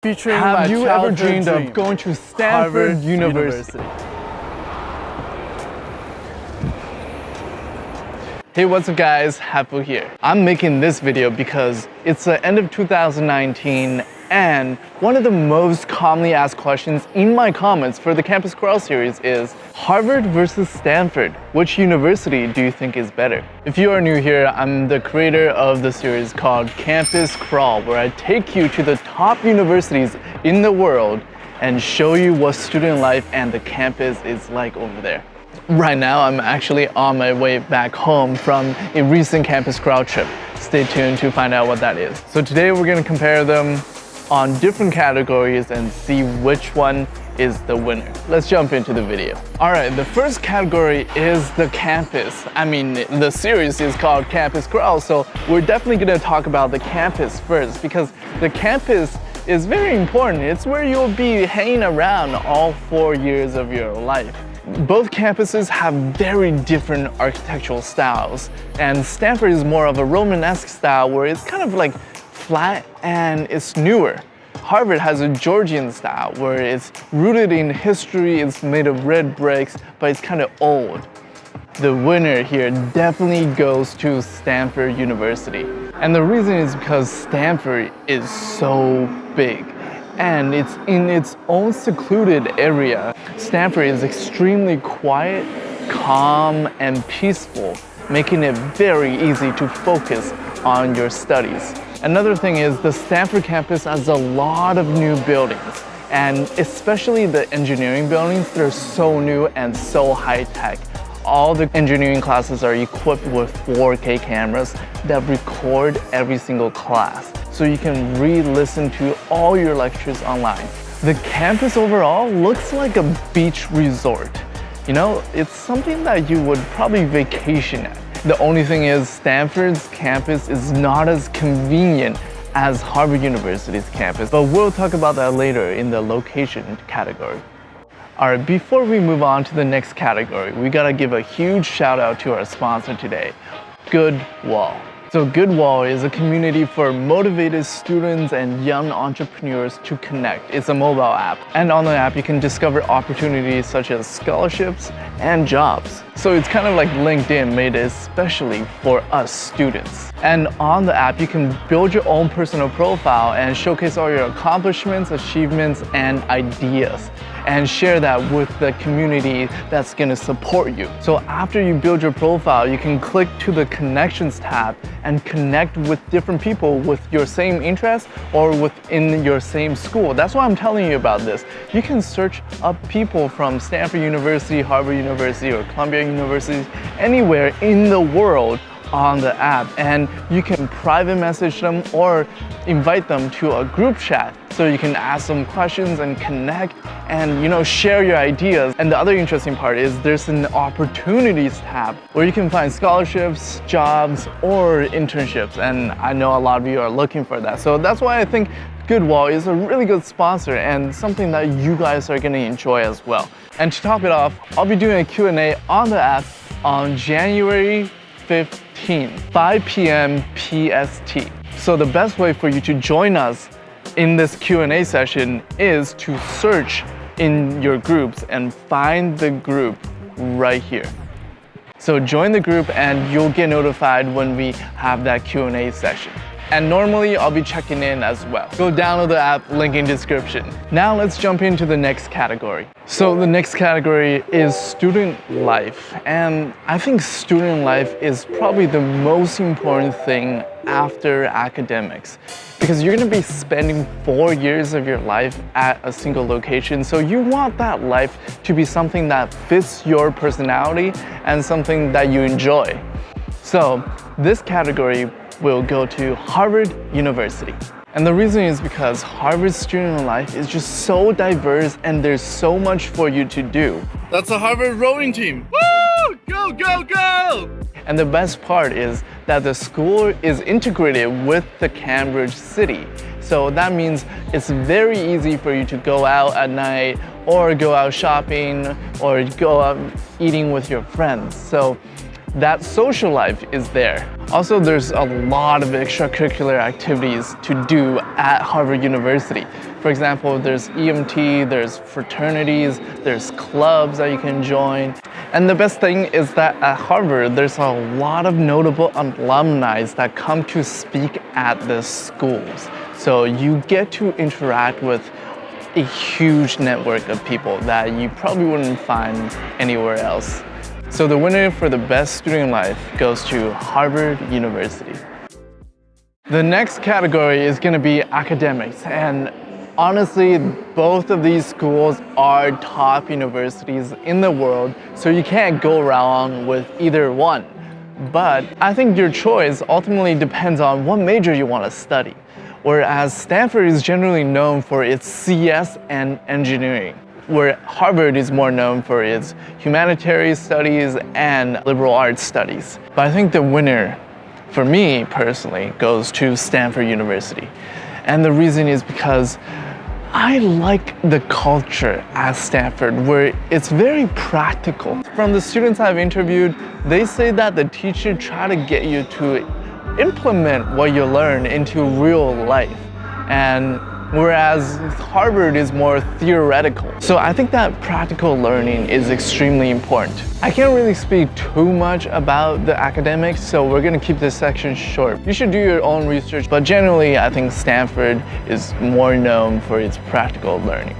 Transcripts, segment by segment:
Featuring Have you ever dreamed dream, of going to Stanford Harvard University? Hey, what's up guys, Hafu here. I'm making this video because it's the end of 2019 and one of the most commonly asked questions in my comments for the Campus Crawl series is Harvard versus Stanford. Which university do you think is better? If you are new here, I'm the creator of the series called Campus Crawl, where I take you to the top universities in the world and show you what student life and the campus is like over there. Right now, I'm actually on my way back home from a recent Campus Crawl trip. Stay tuned to find out what that is. So today we're gonna compare them on different categories and see which one is the winner. Let's jump into the video. All right, the first category is the campus. I mean, the series is called Campus Crawl, so we're definitely gonna talk about the campus first because the campus is very important. It's where you'll be hanging around all 4 years of your life. Both campuses have very different architectural styles, and Stanford is more of a Romanesque style where it's kind of like flat and it's newer. Harvard has a Georgian style where it's rooted in history, it's made of red bricks, but it's kind of old. The winner here definitely goes to Stanford University. And the reason is because Stanford is so big and it's in its own secluded area. Stanford is extremely quiet, calm, and peaceful, making it very easy to focus on your studies. Another thing is the Stanford campus has a lot of new buildings, and especially the engineering buildings, they're so new and so high-tech. All the engineering classes are equipped with 4K cameras that record every single class, so you can re-listen to all your lectures online. The campus overall looks like a beach resort. You know, it's something that you would probably vacation at. The only thing is Stanford's campus is not as convenient as Harvard University's campus, but we'll talk about that later in the location category. All right, before we move on to the next category, we gotta give a huge shout out to our sponsor today, Goodwall. So Goodwall is a community for motivated students and young entrepreneurs to connect. It's a mobile app, and on the app you can discover opportunities such as scholarships and jobs. So it's kind of like LinkedIn made especially for us students. And on the app you can build your own personal profile and showcase all your accomplishments, achievements, and ideas, and share that with the community that's gonna support you. So after you build your profile, you can click to the Connections tab and connect with different people with your same interests or within your same school. That's why I'm telling you about this. You can search up people from Stanford University, Harvard University, or Columbia University, anywhere in the world on the app, and you can private message them or invite them to a group chat so you can ask them questions and connect and share your ideas. And the other interesting part is there's an opportunities tab where you can find scholarships, jobs, or internships, and I know a lot of you are looking for that. So that's why I think Goodwall is a really good sponsor and something that you guys are gonna enjoy as well. And to top it off, I'll be doing a Q&A on the app on January 15, 5 p.m. PST. So the best way for you to join us in this Q&A session is to search in your groups and find the group right here. So join the group and you'll get notified when we have that Q&A session. And normally I'll be checking in as well. Go download the app, link in description. Now let's jump into the next category. So the next category is student life. And I think student life is probably the most important thing after academics, because you're gonna be spending 4 years of your life at a single location. So you want that life to be something that fits your personality and something that you enjoy. So this category will go to Harvard University. And the reason is because Harvard's student life is just so diverse and there's so much for you to do. That's a Harvard rowing team. Woo! Go, go, go! And the best part is that the school is integrated with the Cambridge city. So that means it's very easy for you to go out at night or go out shopping or go out eating with your friends. So that social life is there. Also, there's a lot of extracurricular activities to do at Harvard University. For example, there's EMT, there's fraternities, there's clubs that you can join. And the best thing is that at Harvard, there's a lot of notable alumni that come to speak at the schools. So you get to interact with a huge network of people that you probably wouldn't find anywhere else. So the winner for the best student life goes to Harvard University. The next category is going to be academics, and honestly, both of these schools are top universities in the world, so you can't go wrong with either one. But I think your choice ultimately depends on what major you want to study. Whereas Stanford is generally known for its CS and engineering, where Harvard is more known for its humanitarian studies and liberal arts studies. But I think the winner, for me personally, goes to Stanford University. And the reason is because I like the culture at Stanford, where it's very practical. From the students I've interviewed, they say that the teacher try to get you to implement what you learn into real life. And whereas Harvard is more theoretical. So I think that practical learning is extremely important. I can't really speak too much about the academics, so we're gonna keep this section short. You should do your own research, but generally I think Stanford is more known for its practical learning.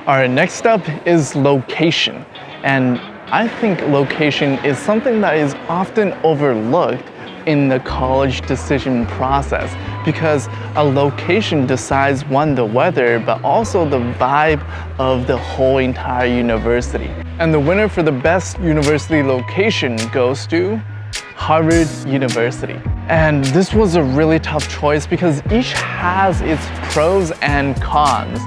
All right, next up is location. And I think location is something that is often overlooked in the college decision process, because a location decides, one, the weather, but also the vibe of the whole entire university. And the winner for the best university location goes to Harvard University. And this was a really tough choice because each has its pros and cons.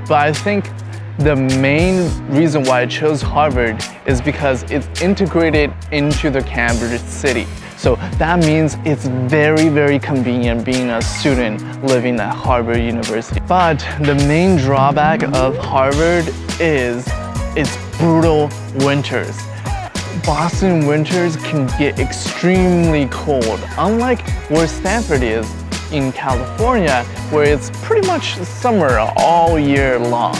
But I think the main reason why I chose Harvard is because it's integrated into the campus city. So that means it's very, very convenient being a student living at Harvard University. But the main drawback of Harvard is its brutal winters. Boston winters can get extremely cold, unlike where Stanford is in California, where it's pretty much summer all year long.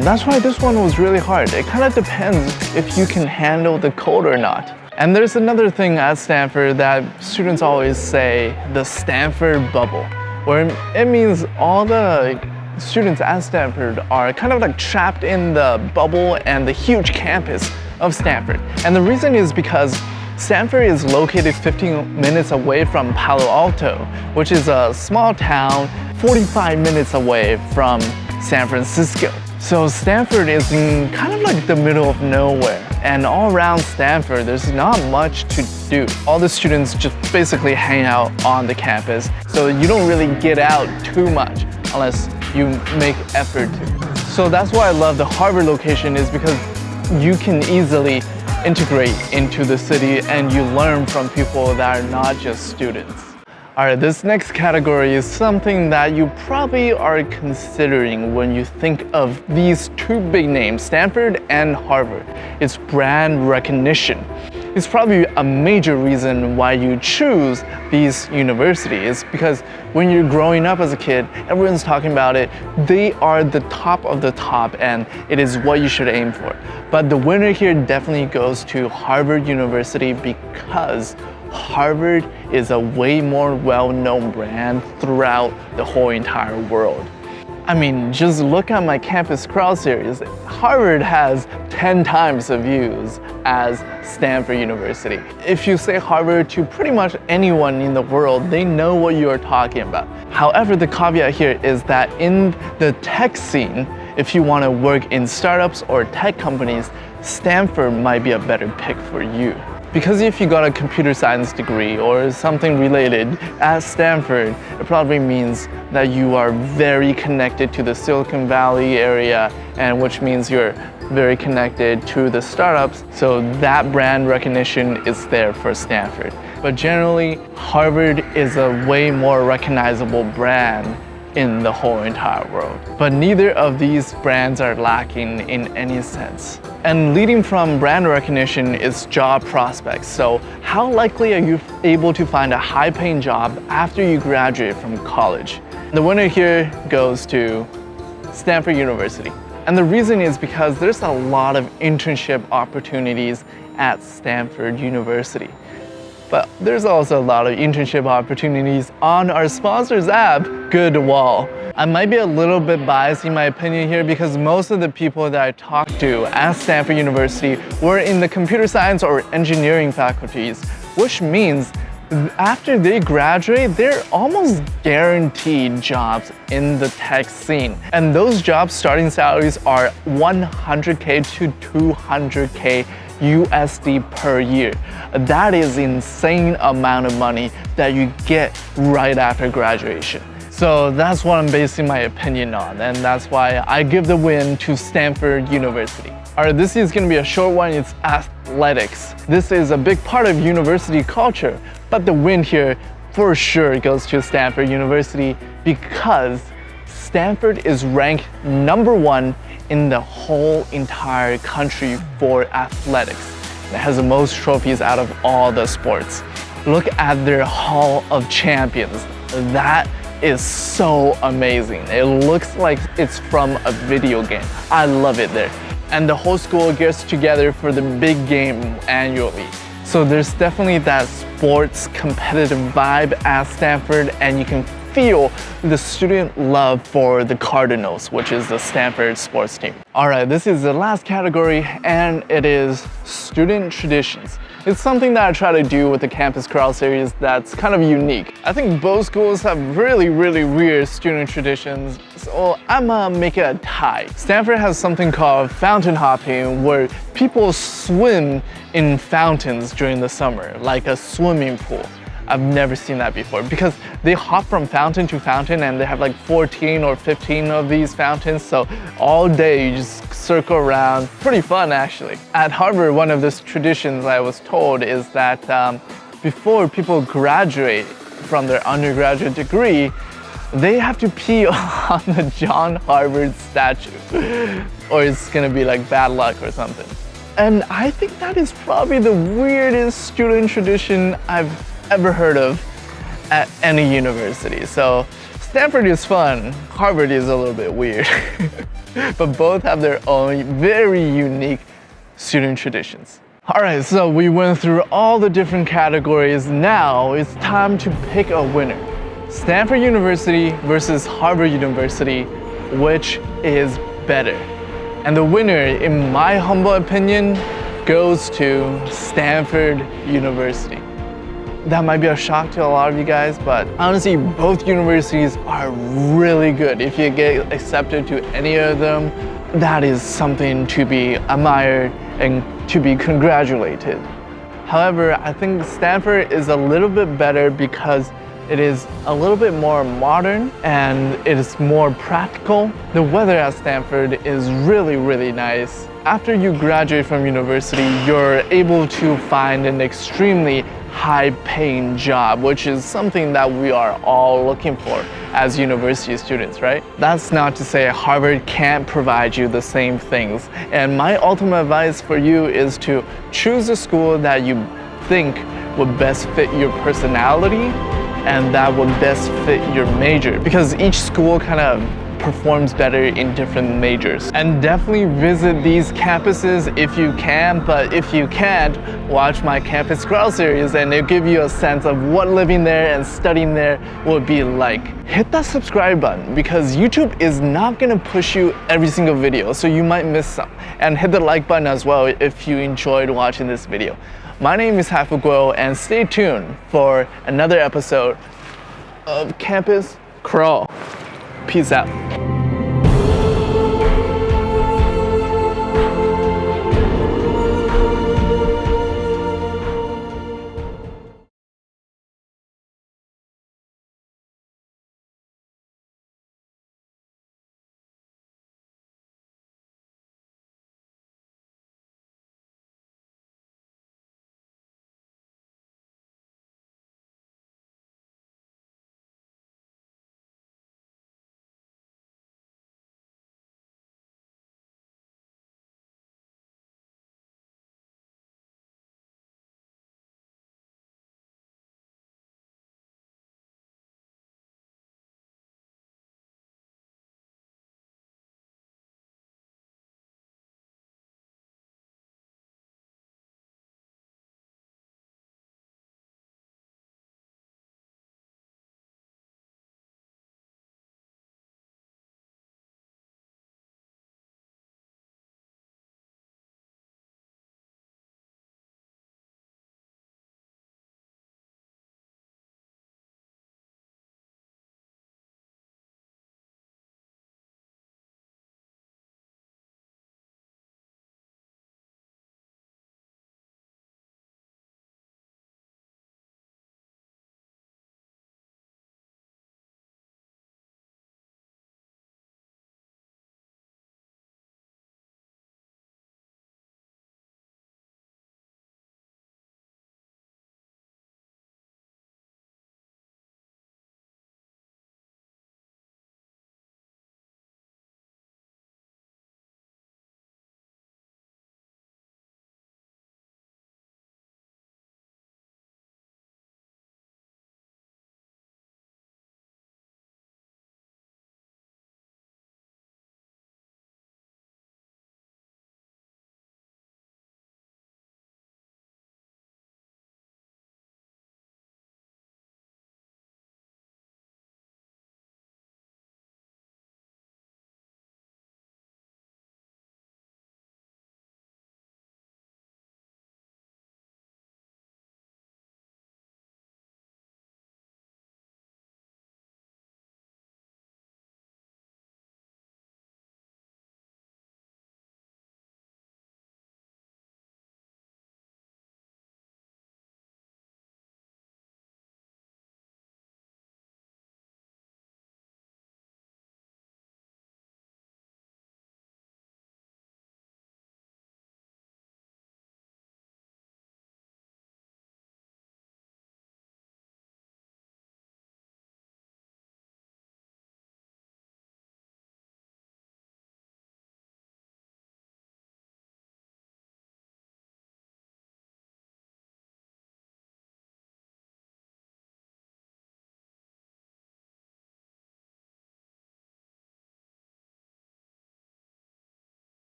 That's why this one was really hard. It kind of depends if you can handle the cold or not. And there's another thing at Stanford that students always say, the Stanford bubble, where it means all the students at Stanford are kind of like trapped in the bubble and the huge campus of Stanford. And the reason is because Stanford is located 15 minutes away from Palo Alto, which is a small town 45 minutes away from San Francisco. So Stanford is in kind of like the middle of nowhere, and all around Stanford there's not much to do. All the students just basically hang out on the campus, so you don't really get out too much unless you make effort to. So that's why I love the Harvard location, is because you can easily integrate into the city and you learn from people that are not just students. All right, this next category is something that you probably are considering when you think of these two big names, Stanford and Harvard. It's brand recognition. It's probably a major reason why you choose these universities, because when you're growing up as a kid, everyone's talking about it. They are the top of the top, and it is what you should aim for. But the winner here definitely goes to Harvard University, because Harvard is a way more well-known brand throughout the whole entire world. I mean, just look at my Campus Crowd series. Harvard has 10 times the views as Stanford University. If you say Harvard to pretty much anyone in the world, they know what you are talking about. However, the caveat here is that in the tech scene, if you want to work in startups or tech companies, Stanford might be a better pick for you. Because if you got a computer science degree or something related at Stanford, it probably means that you are very connected to the Silicon Valley area, and which means you're very connected to the startups. So that brand recognition is there for Stanford. But generally, Harvard is a way more recognizable brand in the whole entire world. But neither of these brands are lacking in any sense. And leading from brand recognition is job prospects. So how likely are you able to find a high-paying job after you graduate from college? The winner here goes to Stanford University. And the reason is because there's a lot of internship opportunities at Stanford University. But there's also a lot of internship opportunities on our sponsor's app, Goodwall. I might be a little bit biased in my opinion here because most of the people that I talked to at Stanford University were in the computer science or engineering faculties, which means after they graduate, they're almost guaranteed jobs in the tech scene. And those jobs starting salaries are $100K to $200K USD per year. That is insane amount of money that you get right after graduation. So that's what I'm basing my opinion on, and that's why I give the win to Stanford University. All right, this is gonna be a short one. It's athletics. This is a big part of university culture, but the win here for sure goes to Stanford University because Stanford is ranked #1 in the whole entire country for athletics. It has the most trophies out of all the sports. Look at their Hall of Champions. That is so amazing. It looks like it's from a video game. I love it there. And the whole school gets together for the big game annually. So there's definitely that sports competitive vibe at Stanford, and you can feel the student love for the Cardinals, which is the Stanford sports team. All right, this is the last category, and it is student traditions. It's something that I try to do with the Campus Crawl series that's kind of unique. I think both schools have really weird student traditions, so I'm gonna make it a tie. Stanford has something called fountain hopping, where people swim in fountains during the summer, like a swimming pool. I've never seen that before because they hop from fountain to fountain and they have like 14 or 15 of these fountains. So all day you just circle around. Pretty fun actually. At Harvard, one of the traditions I was told is that before people graduate from their undergraduate degree, they have to pee on the John Harvard statue or it's gonna be like bad luck or something. And I think that is probably the weirdest student tradition I've ever heard of at any university. So Stanford is fun, Harvard is a little bit weird. But both have their own very unique student traditions. All right, so we went through all the different categories. Now it's time to pick a winner. Stanford University versus Harvard University, which is better? And the winner, in my humble opinion, goes to Stanford University. That might be a shock to a lot of you guys, but honestly, both universities are really good. If you get accepted to any of them, that is something to be admired and to be congratulated. However, I think Stanford is a little bit better because it is a little bit more modern and it is more practical. The weather at Stanford is really nice. After you graduate from university, you're able to find an extremely high-paying job, which is something that we are all looking for as university students, right? That's not to say Harvard can't provide you the same things. And my ultimate advice for you is to choose a school that you think would best fit your personality and that would best fit your major, because each school kind of performs better in different majors. And definitely visit these campuses if you can, but if you can't, watch my Campus Crawl series and it'll give you a sense of what living there and studying there would be like. Hit that subscribe button because YouTube is not gonna push you every single video, so you might miss some. And hit the like button as well if you enjoyed watching this video. My name is Hafu and stay tuned for another episode of Campus Crawl. Peace out.